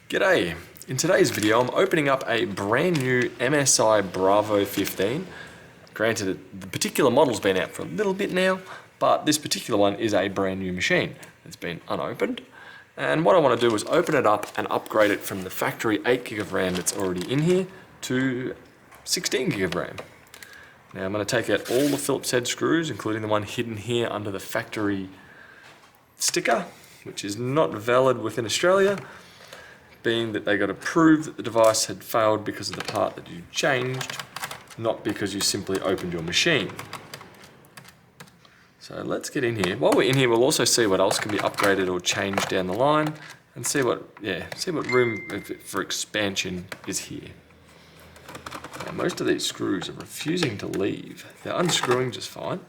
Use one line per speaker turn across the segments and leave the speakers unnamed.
G'day! In today's video I'm opening up a brand new MSI Bravo 15. Granted, the particular model's been out for a little bit now, but this particular one is a brand new machine. It's been unopened. And what I want to do is open it up and upgrade it from the factory 8GB of RAM that's already in here to 16GB of RAM. Now I'm going to take out all the Phillips head screws, including the one hidden here under the factory sticker, which is not valid within Australia, being that they got to prove that the device had failed because of the part that you changed, not because you simply opened your machine. So let's get in here. While we're in here, we'll also see what else can be upgraded or changed down the line, and see what room for expansion is here. Now, most of these screws are refusing to leave. They're unscrewing just fine,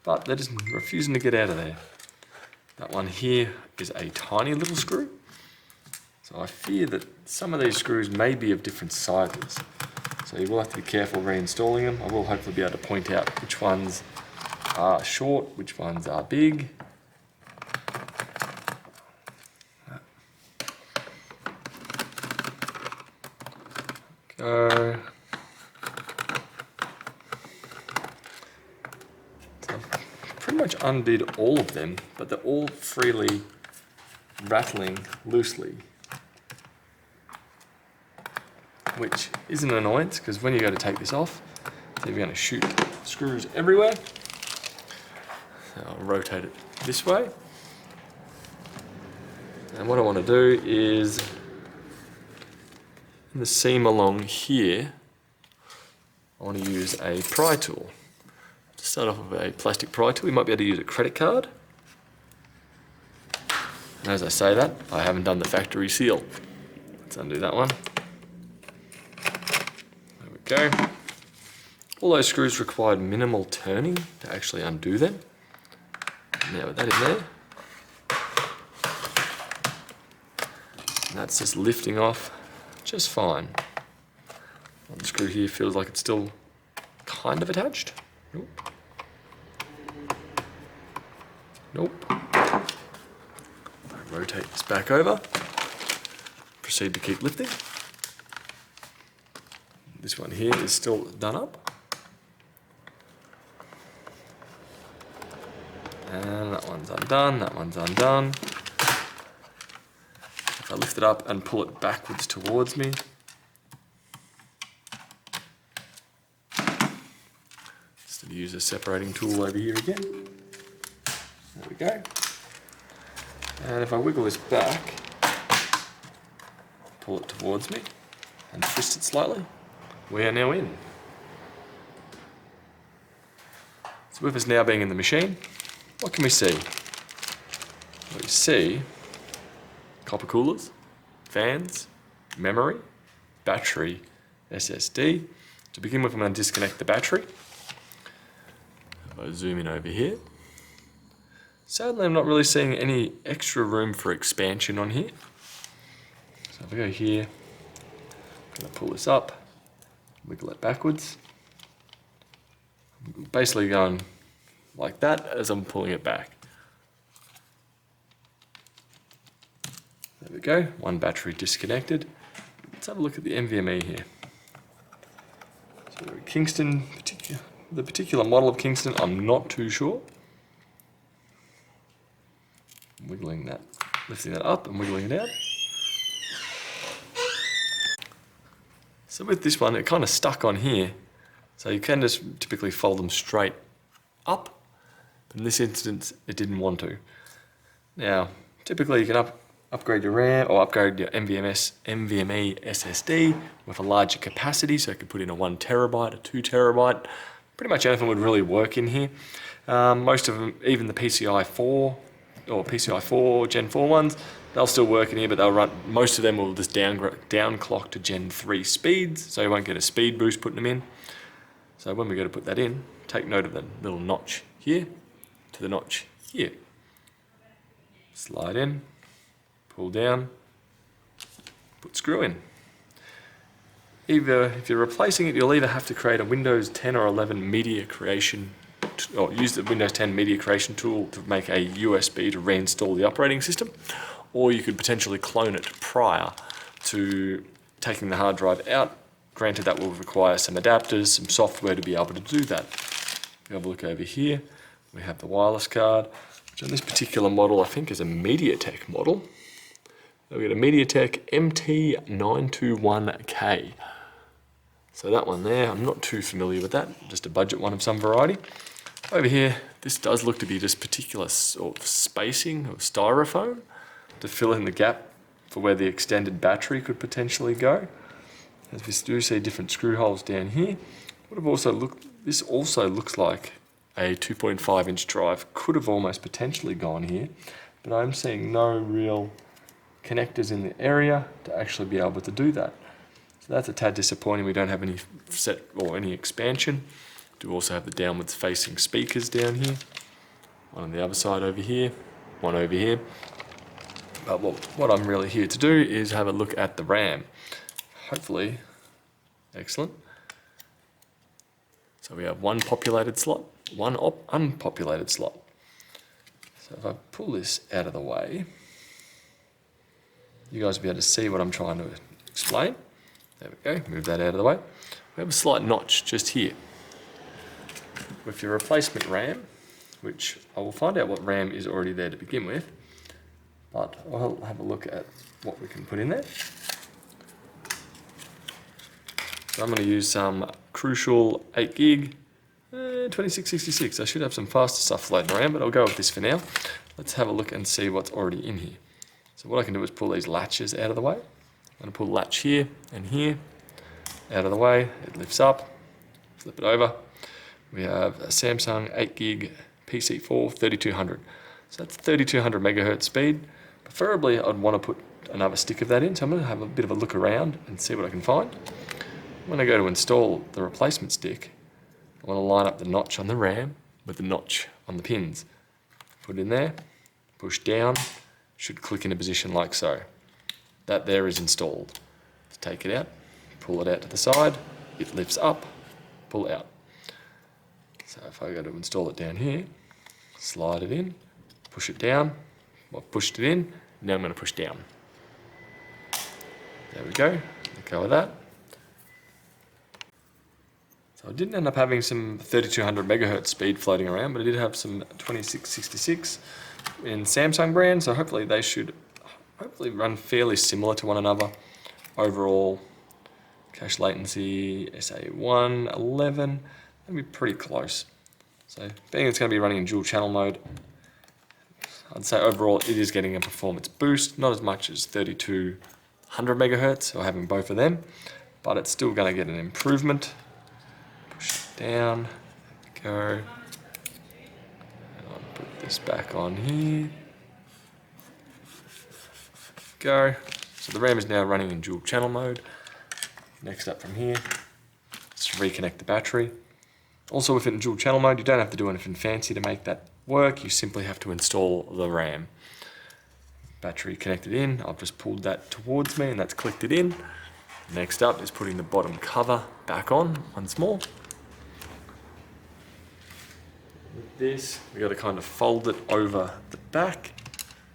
but they're just refusing to get out of there. That one here is a tiny little screw. So I fear that some of these screws may be of different sizes. So you will have to be careful reinstalling them. I will hopefully be able to point out which ones are short, which ones are big. Go. Pretty much undid all of them, but they're all freely rattling loosely, which is an annoyance because when you go to take this off, so you're going to shoot screws everywhere. So I'll rotate it this way, and what I want to do is in the seam along here, I want to use a pry tool. To start off with a plastic pry tool, you might be able to use a credit card. And as I say that, I haven't done the factory seal. Let's undo that one. There we go. All those screws required minimal turning to actually undo them. Now with that in there, and that's just lifting off just fine. The screw here feels like it's still kind of attached. Nope. Nope. Rotate this back over. Proceed to keep lifting. This one here is still done up. And that one's undone, that one's undone. If I lift it up and pull it backwards towards me, just to use a separating tool over here again. There we go. And if I wiggle this back, pull it towards me, and twist it slightly, we are now in. So with us now being in the machine, what can we see? We see copper coolers, fans, memory, battery, SSD. To begin with, I'm going to disconnect the battery. If I zoom in over here, sadly I'm not really seeing any extra room for expansion on here. So if I go here, I'm going to pull this up, wiggle it backwards. I'm basically going like that as I'm pulling it back. There we go, one battery disconnected. Let's have a look at the NVMe here. So Kingston, the particular model of Kingston, I'm not too sure. Wiggling that, lifting that up and wiggling it out. So with this one, it kind of stuck on here. So you can just typically fold them straight up. But in this instance, it didn't want to. Now, typically you can upgrade your RAM or upgrade your NVMe SSD with a larger capacity, so you can put in a 1 terabyte, a 2 terabyte. Pretty much anything would really work in here. Most of them, even the PCI 4 or PCI 4 Gen 4 ones, they'll still work in here, but they'll run. Most of them will just down clock to Gen 3 speeds, so you won't get a speed boost putting them in. So when we go to put that in, take note of the little notch here to the notch here. Slide in, pull down, put screw in. Either, if you're replacing it, you'll either have to create a Windows 10 or 11 media creation, or use the Windows 10 media creation tool to make a USB to reinstall the operating system, or you could potentially clone it prior to taking the hard drive out. Granted, that will require some adapters, some software to be able to do that. If you have a look over here, we have the wireless card, which on this particular model I think is a MediaTek model. We've got a MediaTek MT921K. So that one there, I'm not too familiar with that, just a budget one of some variety. Over here, this does look to be just particular sort of spacing of styrofoam to fill in the gap for where the extended battery could potentially go. As we do see different screw holes down here. This also looks like a 2.5 inch drive. Could have almost potentially gone here, but I'm seeing no real connectors in the area to actually be able to do that. So that's a tad disappointing. We don't have any set or any expansion. Do also have the downwards facing speakers down here. One on the other side over here, one over here. But what I'm really here to do is have a look at the RAM. Hopefully, excellent. So we have one populated slot, one unpopulated slot. So if I pull this out of the way, you guys will be able to see what I'm trying to explain. There we go, move that out of the way. We have a slight notch just here. With your replacement RAM, which I will find out what RAM is already there to begin with, but I'll have a look at what we can put in there. So I'm going to use some Crucial 8 gig, 2666. I should have some faster stuff floating around, but I'll go with this for now. Let's have a look and see what's already in here. So what I can do is pull these latches out of the way. I'm going to pull the latch here and here out of the way. It lifts up, flip it over. We have a Samsung 8 gig PC4 3200. So that's 3200 megahertz speed. Preferably I'd want to put another stick of that in, so I'm going to have a bit of a look around and see what I can find. When I go to install the replacement stick, I want to line up the notch on the RAM with the notch on the pins. Put it in there, push down, should click in a position like so. That there is installed. Let's take it out, pull it out to the side, it lifts up, pull out. So if I go to install it down here, slide it in, push it down, I've pushed it in, now I'm going to push down. There we go, let go of that. So I didn't end up having some 3200 megahertz speed floating around, but I did have some 2666 in Samsung brand, so hopefully they should run fairly similar to one another. Overall, cache latency, SA111, that'll be pretty close. So being it's going to be running in dual channel mode, I'd say overall it is getting a performance boost, not as much as 3200 megahertz, or having both of them, but it's still going to get an improvement. Push it down, there we go. And I'll put this back on here. Go. So the RAM is now running in dual channel mode. Next up from here, let's reconnect the battery. Also with it in dual channel mode, you don't have to do anything fancy to make that work. You simply have to install the RAM. Battery connected in, I've just pulled that towards me and that's clicked it in. Next up is putting the bottom cover back on once more. With this, we got to kind of fold it over the back.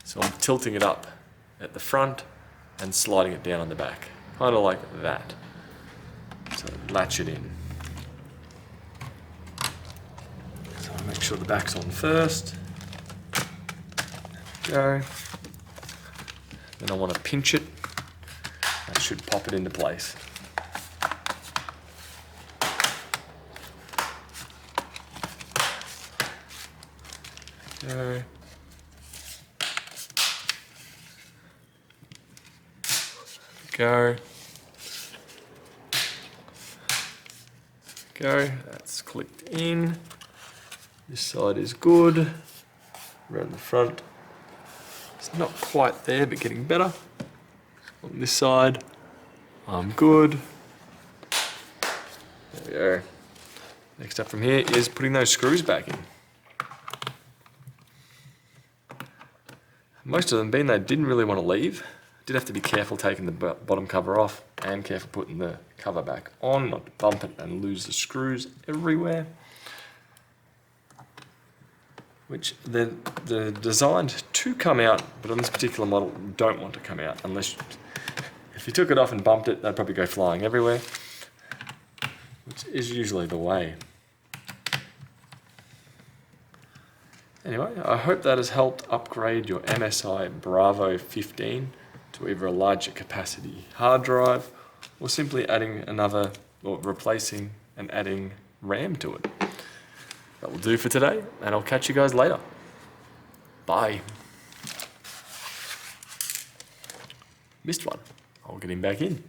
So I'm tilting it up at the front and sliding it down on the back, kind of like that. So latch it in. So I'll make sure the back's on first. There we go. Then I want to pinch it. That should pop it into place. Go. Go. Go. That's clicked in. This side is good. Around the front. It's not quite there, but getting better. On this side, I'm good. There we go. Next up from here is putting those screws back in. Most of them, being they didn't really want to leave, did have to be careful taking the bottom cover off and careful putting the cover back on, not to bump it and lose the screws everywhere. which they're designed to come out, but on this particular model don't want to come out unless if you took it off and bumped it, they'd probably go flying everywhere, which is usually the way. Anyway, I hope that has helped upgrade your MSI Bravo 15 to either a larger capacity hard drive or simply adding another, or replacing and adding RAM to it. That will do for today, and I'll catch you guys later. Bye. Missed one. I'll get him back in.